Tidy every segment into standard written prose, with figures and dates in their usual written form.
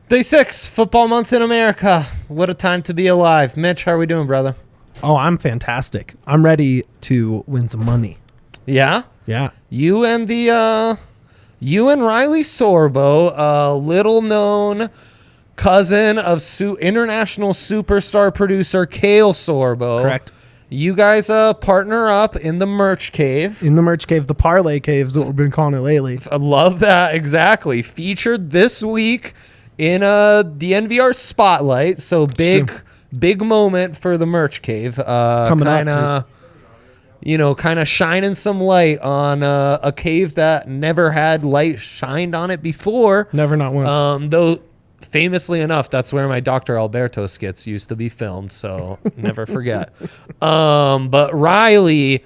Day 6, football month in America. What a time to be alive. Mitch, how are we doing, brother? Oh, I'm fantastic. I'm ready to win some money. Yeah? Yeah. You and Riley Sorbo, a little-known cousin of international superstar producer Kale Sorbo. Correct. You guys partner up in the merch cave. In the merch cave, the parlay cave is what we've been calling it lately. I love that. Exactly. Featured this week in the DNVR Spotlight. So big moment for the merch cave. Coming up. Kind of shining some light on a cave that never had light shined on it before. Never, not once. Though, famously enough, that's where my Dr. Alberto skits used to be filmed, so never forget. But Riley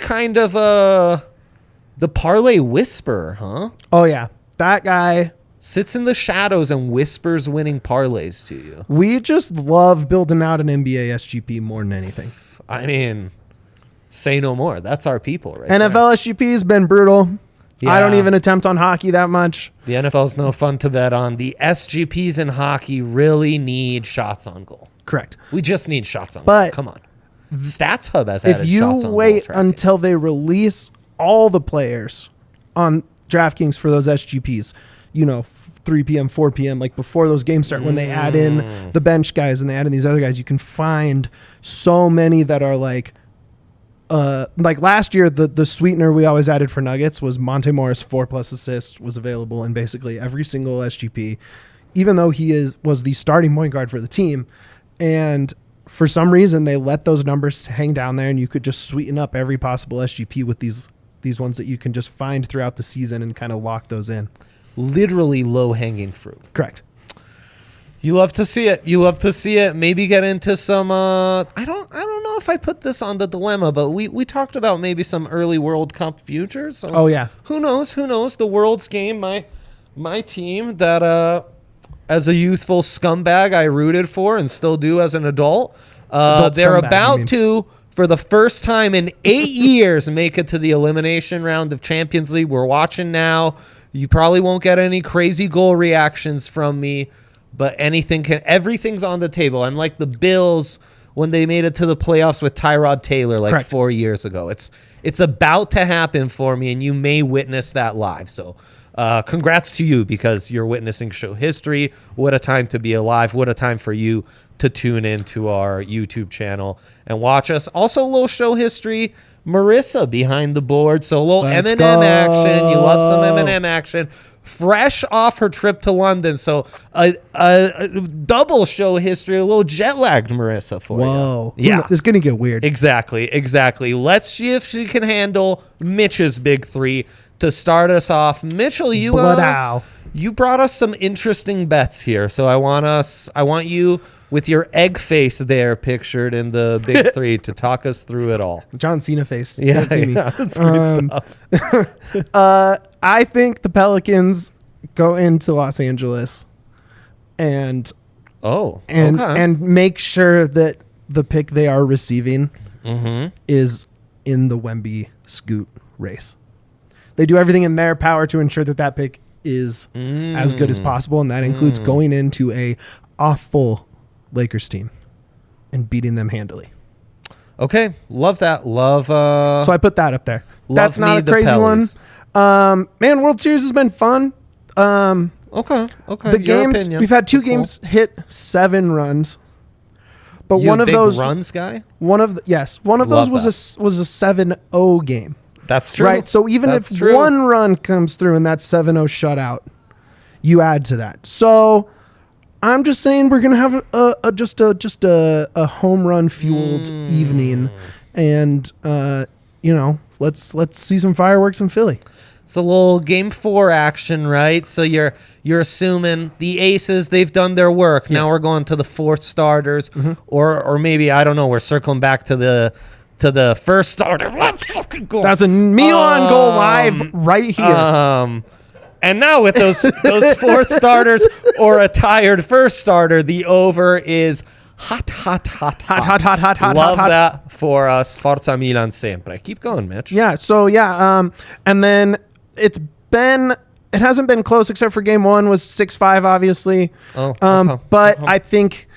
kind of the parlay whisperer, huh? Oh, yeah. That guy sits in the shadows and whispers winning parlays to you. We just love building out an NBA SGP more than anything. I mean, say no more. That's our people, right? NFL SGP has been brutal. Yeah. I don't even attempt on hockey that much. The NFL is no fun to bet on. The SGPs in hockey really need shots on goal. Correct. We just need shots on goal. Come on. Stats Hub has added if you shots on goal wait tracking. until they release all the players on DraftKings for those SGPs, 3 p.m., 4 p.m., like before those games start, when they add in the bench guys and they add in these other guys, you can find so many that are like last year, the sweetener we always added for Nuggets was Monte Morris 4+ assists was available in basically every single SGP, even though he was the starting point guard for the team. And for some reason, they let those numbers hang down there, and you could just sweeten up every possible SGP with these ones that you can just find throughout the season and kind of lock those in. Literally low-hanging fruit. Correct. You love to see it. Maybe get into some I don't know if I put this on the dilemma, but we talked about maybe some early World Cup futures. So oh yeah. Who knows? The World's game, my team that as a youthful scumbag I rooted for and still do as an adult. They're about to, for the first time in 8 years, make it to the elimination round of Champions League. We're watching now. You probably won't get any crazy goal reactions from me, but everything's on the table. I'm like the Bills when they made it to the playoffs with Tyrod Taylor Correct. 4 years ago. It's about to happen for me, and you may witness that live. So congrats to you, because you're witnessing show history. What a time to be alive. What a time for you to tune in to our YouTube channel and watch us. Also, a little show history. Marissa behind the board. So a little M&M action. You love some M&M action. Fresh off her trip to London. So a double show history, a little jet-lagged Marissa for you. Whoa. Yeah. It's going to get weird. Exactly. Let's see if she can handle Mitch's big three to start us off. Mitchell, you brought us some interesting bets here. So I want you with your egg face there pictured in the big three to talk us through it all. John Cena face. Yeah, that's great stuff. I think the Pelicans go into Los Angeles and make sure that the pick they are receiving is in the Wemby Scoot race. They do everything in their power to ensure that pick is as good as possible, and that includes going into a awful Lakers team and beating them handily. Okay, love that. So I put that up there. That's not a crazy one. Man, World Series has been fun. Okay. The games, opinion. We've had two games hit 7 runs, but one of those runs guy. One of those was a 7-0 game. That's true. Right. So even if one run comes through and that's 7-0 shutout, you add to that. So I'm just saying we're gonna have a home run fueled evening, and let's see some fireworks in Philly. It's a little game 4 action, right? So you're assuming the aces, they've done their work. Yes. Now we're going to the 4th starters, or maybe, I don't know, we're circling back to the first starter. Let's fucking go. That's a Milan goal live right here. And now with those 4th starters or a tired first starter, the over is hot. Love that for us. Forza Milan sempre. Keep going, Mitch. Yeah. So and then it's been It hasn't been close except for game 1 was 6-5, obviously. But I think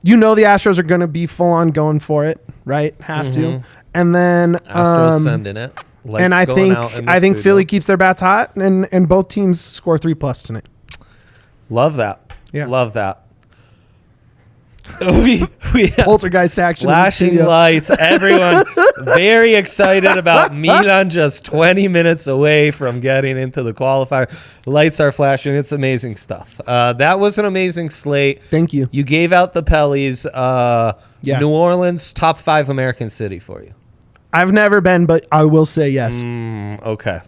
the Astros are going to be full on going for it, right? Have to. And then Astros sending it. Lights and I going out in the think studio. Philly keeps their bats hot, and both teams score 3+ tonight. Love that. Yeah. Love that. we have Poltergeist action. flashing lights. Everyone very excited about Milan just 20 minutes away from getting into the qualifier. Lights are flashing. It's amazing stuff. That was an amazing slate. Thank you. You gave out the Pellies. Yeah. New Orleans, top 5 American city for you. I've never been, but I will say yes. Okay.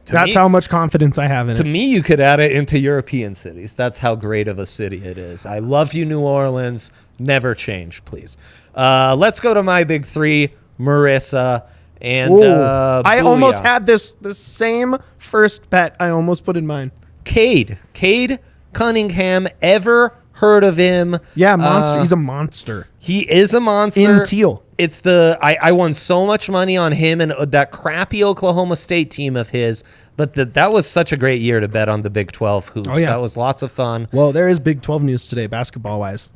That's how much confidence I have in To it. me, you could add it into European cities. That's how great of a city it is. I love you, New Orleans. Never change, please. Let's go to my big 3, Marissa and I almost Booyah. had the same first bet I almost put in mine. Cade Cunningham. Ever heard of him? Yeah, monster. He's a monster. He is a monster. In teal. It's I won so much money on him and that crappy Oklahoma State team of his, but that was such a great year to bet on the Big 12 hoops. Oh, yeah. That was lots of fun. Well, there is Big 12 news today, basketball-wise.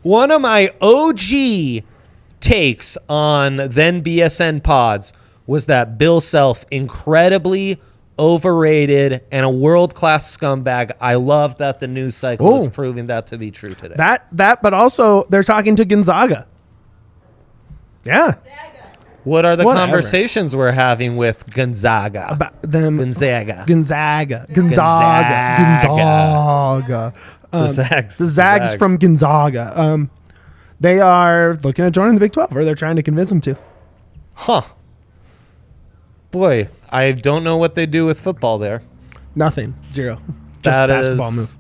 One of my OG takes on then BSN pods was that Bill Self incredibly overrated and a world-class scumbag. I love that the news cycle is proving that to be true today. But also they're talking to Gonzaga. Yeah. What are the Whatever. conversations we're having with Gonzaga? About them. Gonzaga. Gonzaga. The Zags. The Zags from Gonzaga. They are looking at joining the Big 12, or they're trying to convince them to. Huh. Boy, I don't know what they do with football there. Nothing. Zero. Just That basketball is move.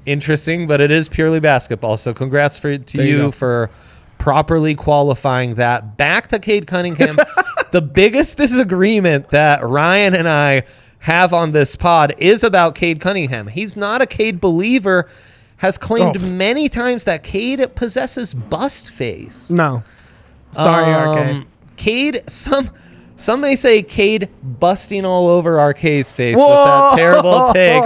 interesting, but it is purely basketball. So congrats to you you go. for properly qualifying that. Back to Cade Cunningham. The biggest disagreement that Ryan and I have on this pod is about Cade Cunningham. He's not a Cade believer, has claimed many times that Cade possesses bust face. No. Sorry, RK. Cade, some may say Cade busting all over RK's face with that terrible take.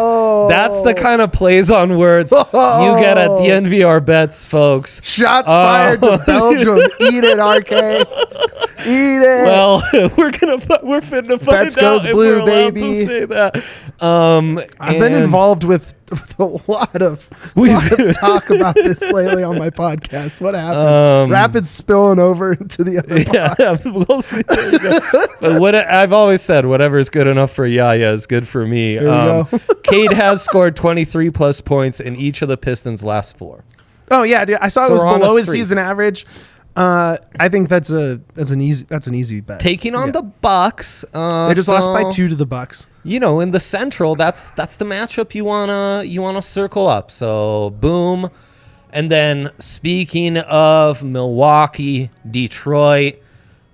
That's the kind of plays on words you get at DNVR bets, folks. Shots fired to Belgium. Eat it, RK. Eat it. Well, we're finna find Bets out goes if blue, we're allowed baby. to say that. I've been involved with a lot of talk about this lately on my podcast. What happened? Rapids spilling over into the other pods. Yeah, we'll see. There you go. But I've always said, whatever is good enough for Yaya is good for me. Here we go. Cade has scored 23 plus points in each of the Pistons' last 4. Oh yeah, dude. I saw So it was we're on a below his streak. season average. I think that's an easy bet. Taking on the Bucks. They just lost by 2 to the Bucks. You know, in the Central, that's the matchup you wanna circle up. So boom. And then speaking of Milwaukee, Detroit,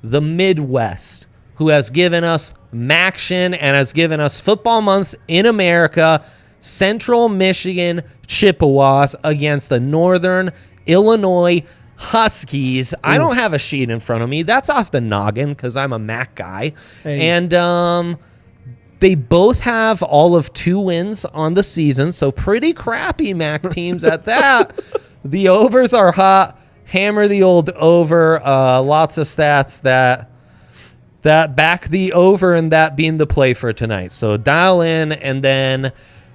the Midwest, who has given us MACtion and has given us Football Month in America, Central Michigan Chippewas against the Northern Illinois Huskies. I don't have a sheet in front of me. That's off the noggin because I'm a MAC guy. Hey. And they both have all of 2 wins on the season, so pretty crappy MAC teams at that. The overs are hot. Hammer the old over. Lots of stats that back the over, and that being the play for tonight. So dial in, and then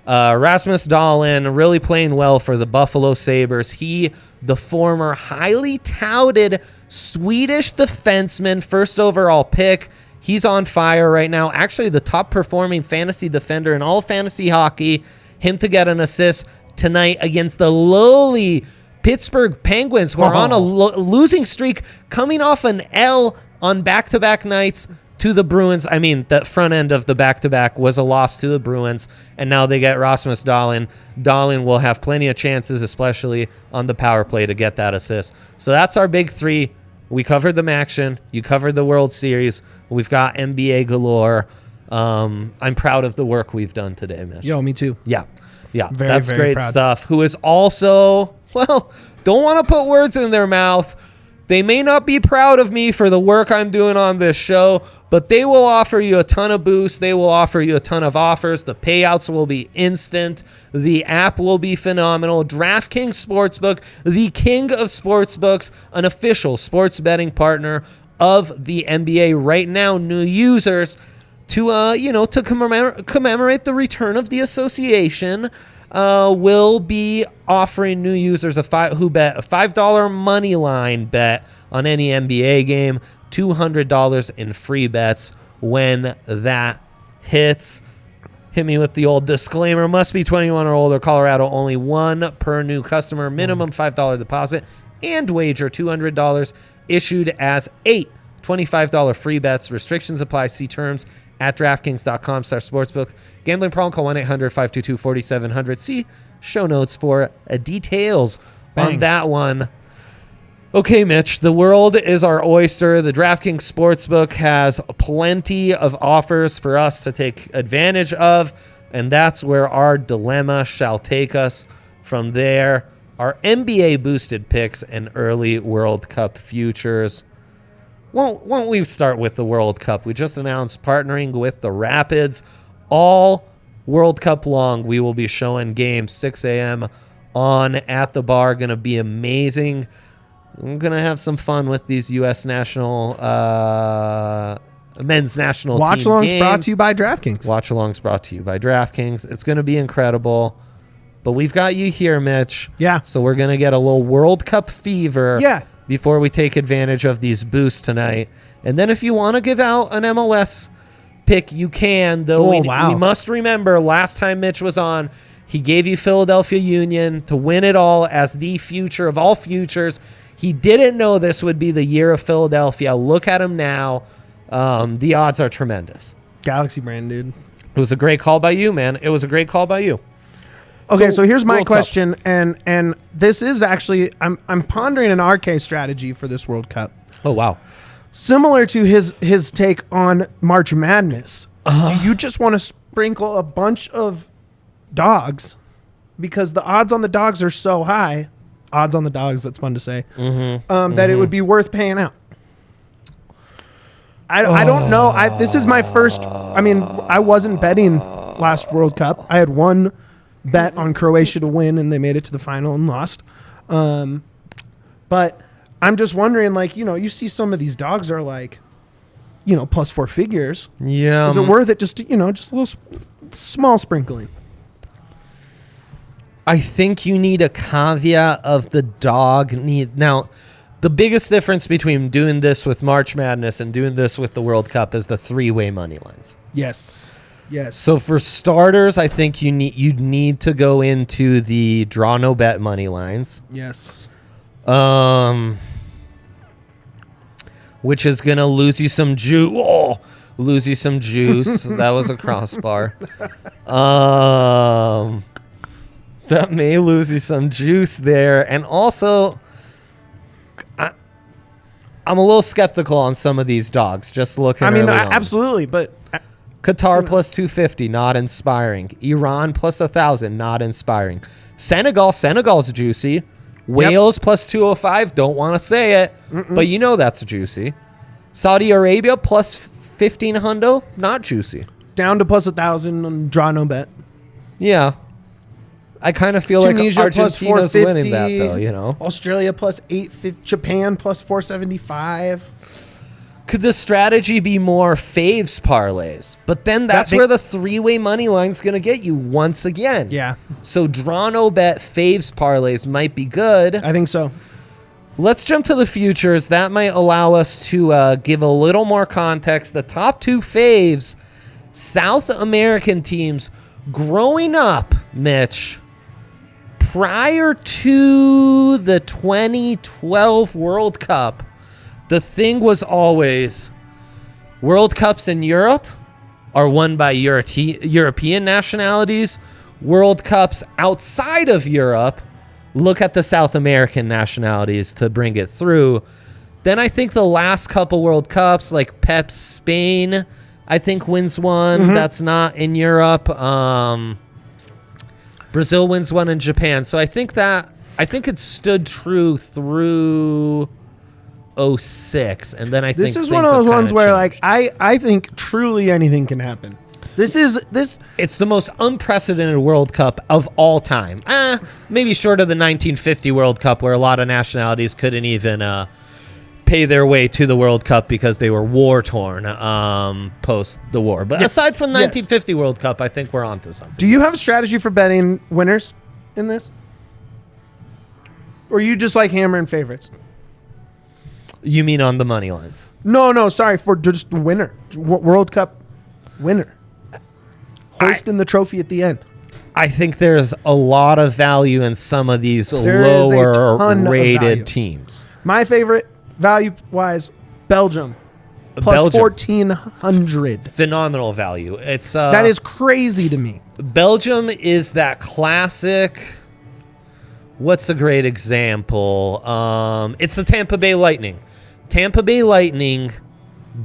Rasmus Dahlin really playing well for the Buffalo Sabres. He, the former highly touted Swedish defenseman, first overall pick. He's on fire right now. Actually, the top performing fantasy defender in all fantasy hockey. Him to get an assist tonight against the lowly Pittsburgh Penguins, who are on a losing streak, coming off an L on back-to-back nights to the Bruins. I mean, the front end of the back-to-back was a loss to the Bruins, and now they get Rasmus Dahlin. Dahlin will have plenty of chances, especially on the power play, to get that assist. So that's our big 3. We covered the MACtion. You covered the World Series. We've got NBA galore. I'm proud of the work we've done today, Mish. Yo, me too. Yeah. Very, That's very great proud. stuff. Who is also, don't want to put words in their mouth. They may not be proud of me for the work I'm doing on this show, But they will offer you a ton of boosts. They will offer you a ton of offers. The payouts will be instant. The app will be phenomenal. DraftKings Sportsbook, the king of sportsbooks, an official sports betting partner of the NBA. Right now, new users to commemorate the return of the association, will be offering new users who bet a $5 money line bet on any NBA game, $200 in free bets when that hits. Hit me with the old disclaimer. Must be 21 or older. Colorado, only one per new customer. Minimum $5 deposit and wager $200 issued as 8 $25 free bets. Restrictions apply. See terms at DraftKings.com/sportsbook. Gambling problem? Call 1-800-522-4700. See show notes for details on that one. Okay, Mitch, the world is our oyster. The DraftKings Sportsbook has plenty of offers for us to take advantage of, and that's where our dilemma shall take us from there. Our NBA boosted picks and early World Cup futures. Won't we start with the World Cup? We just announced partnering with the Rapids. All World Cup long, we will be showing games 6 a.m. on At the Bar. Going to be amazing. I'm going to have some fun with these U.S. national, men's national Watch team alongs games. brought to you by DraftKings. Watch alongs brought to you by DraftKings. It's going to be incredible. But we've got you here, Mitch. Yeah. So we're going to get a little World Cup fever. Yeah. Before we take advantage of these boosts tonight. And then if you want to give out an MLS pick, you can. Though we must remember, last time Mitch was on, he gave you Philadelphia Union to win it all as the future of all futures. He didn't know this would be the year of Philadelphia. Look at him now. The odds are tremendous. Galaxy brand, dude. It was a great call by you, man. It was a great call by you. Okay, so here's my World question, and this is actually I'm pondering an RK strategy for this World Cup, Oh, wow. similar to his take on March Madness. Do you just want to sprinkle a bunch of dogs because the odds on the dogs are so high? Odds on the dogs, that's fun to say. That it would be worth paying out. I don't know. This is my first. I mean, I wasn't betting last World Cup. I had one bet on Croatia to win, and they made it to the final and lost. But I'm just wondering, like, you see some of these dogs are like, plus 4 figures. Yeah. Is it worth it? Just a little small sprinkling. I think you need a caveat of the dog need. Now, the biggest difference between doing this with March Madness and doing this with the World Cup is the 3-way money lines. Yes. So for starters, I think you'd need to go into the draw no bet money lines. Yes. Which is gonna lose you some juice. Oh, lose you some juice. That was a crossbar. That may lose you some juice there, and also, I'm a little skeptical on some of these dogs. Just looking. Absolutely, but. Qatar plus 250, not inspiring. Iran plus 1,000, not inspiring. Senegal's juicy. Wales plus 205, don't want to say it, but that's juicy. Saudi Arabia plus 1,500, not juicy. Down to plus 1,000 on draw no bet. Yeah. I kind of feel Tunisia like Argentina's winning that, though, Australia plus 850, Japan plus 475. Could the strategy be more faves parlays? But then that's where the 3-way money line's going to get you once again. Yeah. So draw no bet faves parlays might be good. I think so. Let's jump to the futures. That might allow us to give a little more context. The top 2 faves, South American teams growing up, Mitch, prior to the 2012 World Cup. The thing was always World Cups in Europe are won by European nationalities. World Cups outside of Europe, look at the South American nationalities to bring it through. Then I think the last couple World Cups, like Pep's Spain, I think wins one. That's not in Europe. Brazil wins one in Japan. So I think it stood true through 06, and then I think This is one of those ones where, like, I think truly anything can happen. It's the most unprecedented World Cup of all time. Maybe short of the 1950 World Cup, where a lot of nationalities couldn't even pay their way to the World Cup because they were war-torn post the war. But aside from the 1950 World Cup, I think we're on to something. Do you have a strategy for betting winners in this? Or you just like hammering favorites? You mean on the money lines? No, sorry, for just the winner. World Cup winner. Hoisting the trophy at the end. I think there's a lot of value in some of these lower rated teams. My favorite, value-wise, Belgium. Plus 1,400. Phenomenal value. It's that is crazy to me. Belgium is that classic... What's a great example? It's the Tampa Bay Lightning. Tampa Bay Lightning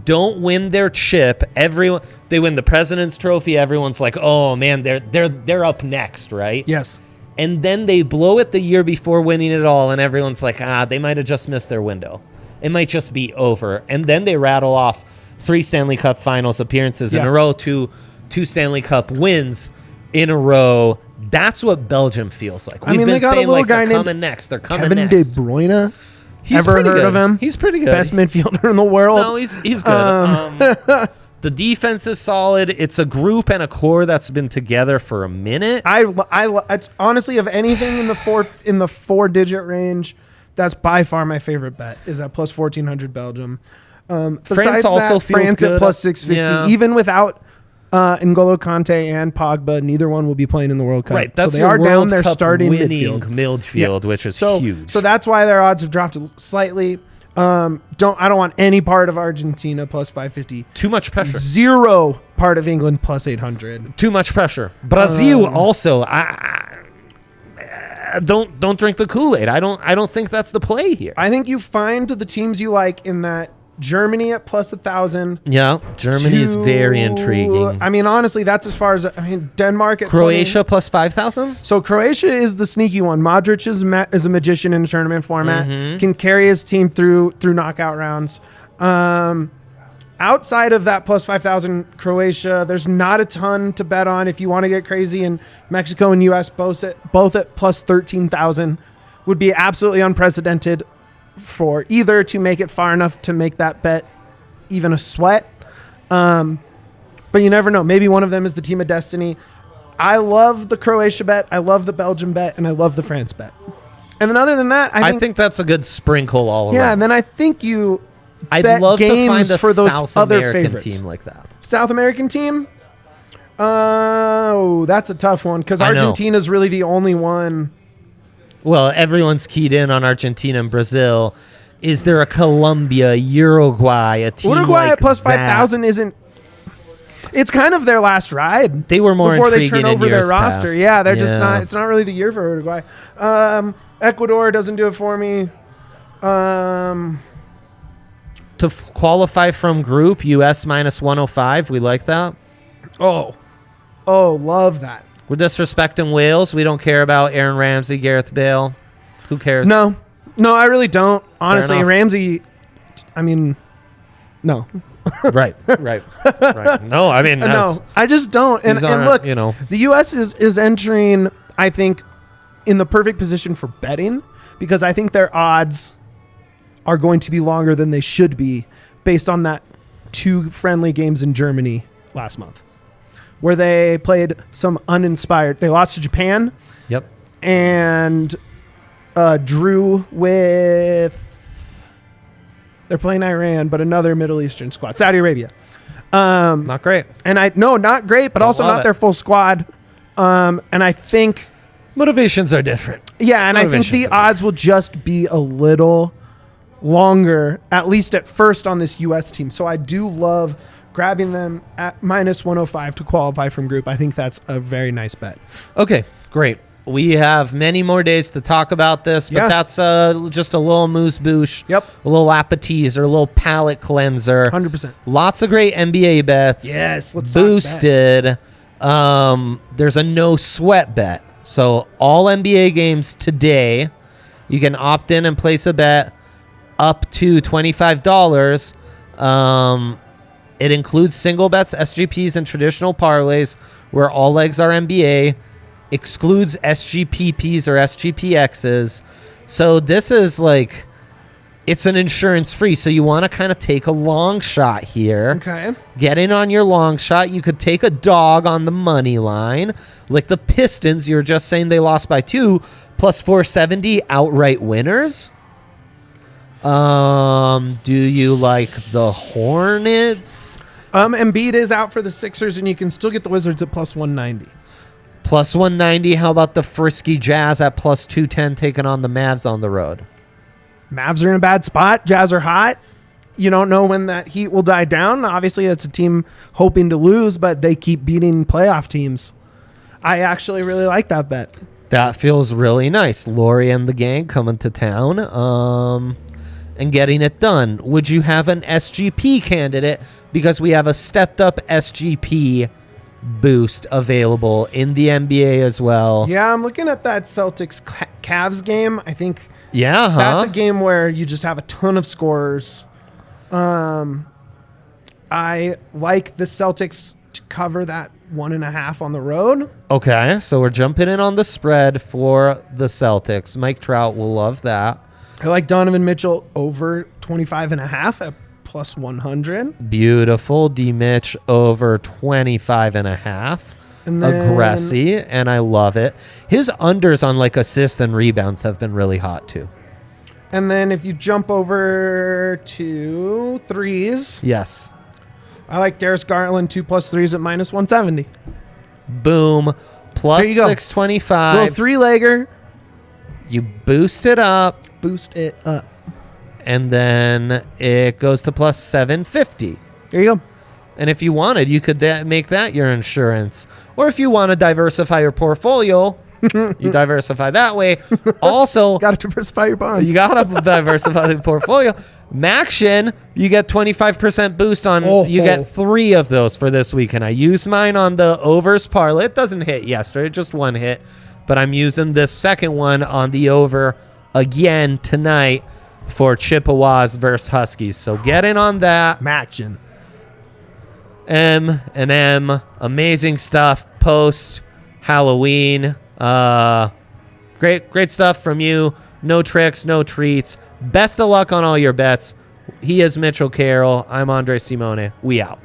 don't win their chip. They win the President's Trophy. Everyone's like, "Oh man, they're up next, right?" Yes. And then they blow it the year before winning it all, and everyone's like, they might have just missed their window. It might just be over. And then they rattle off 3 Stanley Cup Finals appearances in a row, two Stanley Cup wins in a row. That's what Belgium feels like. We've been they got saying, a little like, guy they're named coming next. They're coming Kevin next. De Bruyne. He's Ever heard good. of him? He's pretty good. Best midfielder in the world. No, he's good. The defense is solid. It's a group and a core that's been together for a minute. It's honestly, of anything in the 4-digit range, that's by far my favorite bet. Is that plus 1,400 Belgium? France also feels France good. at plus 650, even without N'Golo Kante and Pogba. Neither one will be playing in the World Cup. Right, that's so they are World down there Cup starting winning midfield, which is huge. So that's why their odds have dropped slightly. I don't want any part of Argentina plus 550. Too much pressure. Zero part of England plus 800. Too much pressure. Brazil also. Don't drink the Kool-Aid. I don't think that's the play here. I think you find the teams you like in that. Germany at plus 1,000. Yeah, Germany is very intriguing. I mean, honestly, that's as far as Denmark at Croatia 20. plus 5,000. So Croatia is the sneaky one. Modric is a magician in a tournament format. Mm-hmm. Can carry his team through knockout rounds. Outside of that plus 5,000 Croatia, there's not a ton to bet on if you want to get crazy. And Mexico and U.S. both at plus 13,000 would be absolutely unprecedented for either to make it far enough to make that bet even a sweat. But you never know. Maybe one of them is the team of destiny. I love the Croatia bet. I love the Belgium bet. And I love the France bet. And then other than that, I think that's a good sprinkle all around. Yeah, and then I think I'd bet love to games find a for those South other American favorites. team like that. South American team? Oh, that's a tough one because Argentina's really the only one. Well, everyone's keyed in on Argentina and Brazil. Is there a Colombia, Uruguay, a team Uruguay like at plus 5,000 isn't. It's kind of their last ride. They were more before they intriguing turn over in their years roster. past. Yeah, they're just not. It's not really the year for Uruguay. Ecuador doesn't do it for me. To qualify from group, U.S. minus 105. We like that. Oh, love that. We're disrespecting Wales. We don't care about Aaron Ramsey, Gareth Bale. Who cares? No, I really don't. Honestly, Ramsey. I mean, no. Right. No, I mean, no, I just don't. And look, the U.S. is entering, I think, in the perfect position for betting because I think their odds are going to be longer than they should be based on that 2 friendly games in Germany last month where they played some uninspired. They lost to Japan. Yep. And drew with. They're playing Iran, but another Middle Eastern squad, Saudi Arabia. Not great. And not great, but also not their full squad. And I think motivations are different. Yeah, and I think the odds will just be a little longer, at least at first, on this U.S. team. So I do love grabbing them at minus 105 to qualify from group. I think that's a very nice bet. Okay, great. We have many more days to talk about this, but that's just a little moose-boosh, a little appetizer, a little palate cleanser. 100%. Lots of great NBA bets. Yes, let's boosted. There's a no-sweat bet. So all NBA games today, you can opt in and place a bet up to $25. It includes single bets, SGPs, and traditional parlays where all legs are NBA. Excludes SGPPs or SGPXs. So this is like, it's an insurance free. So you want to kind of take a long shot here. Okay. Get in on your long shot. You could take a dog on the money line. Like the Pistons, you're just saying they lost by 2, plus 470 outright winners. Do you like the Hornets? Embiid is out for the Sixers, and you can still get the Wizards at plus 190. Plus 190. How about the frisky Jazz at plus 210 taking on the Mavs on the road? Mavs are in a bad spot. Jazz are hot. You don't know when that heat will die down. Obviously, it's a team hoping to lose, but they keep beating playoff teams. I actually really like that bet. That feels really nice. Lori and the gang coming to town and getting it done. Would you have an SGP candidate? Because we have a stepped-up SGP boost available in the NBA as well. Yeah, I'm looking at that Celtics Cavs game. I think that's a game where you just have a ton of scorers. I like the Celtics to cover that 1.5 on the road. Okay, so we're jumping in on the spread for the Celtics. Mike Trout will love that. I like Donovan Mitchell over 25.5 at plus 100. Beautiful. D. Mitch over 25.5. And then, aggressive, and I love it. His unders on like assists and rebounds have been really hot too. And then if you jump over to threes, yes, I like Darius Garland 2+ threes at minus 170. Boom, plus 625. Little 3-legger. You boost it up, and then it goes to plus 750. There you go. And if you wanted, you could make that your insurance. Or if you want to diversify your portfolio, you diversify that way. Also, got to diversify your bonds. You got to diversify the portfolio. MACtion, you get 25% boost on. You get 3 of those for this week. And I used mine on the overs parlay. It doesn't hit yesterday, just one hit. But I'm using this second one on the over again tonight for Chippewas versus Huskies. So get in on that. MACtion. M&M, amazing stuff post Halloween. Great stuff from you. No tricks, no treats. Best of luck on all your bets. He is Mitchell Carroll. I'm Andre Simone. We out.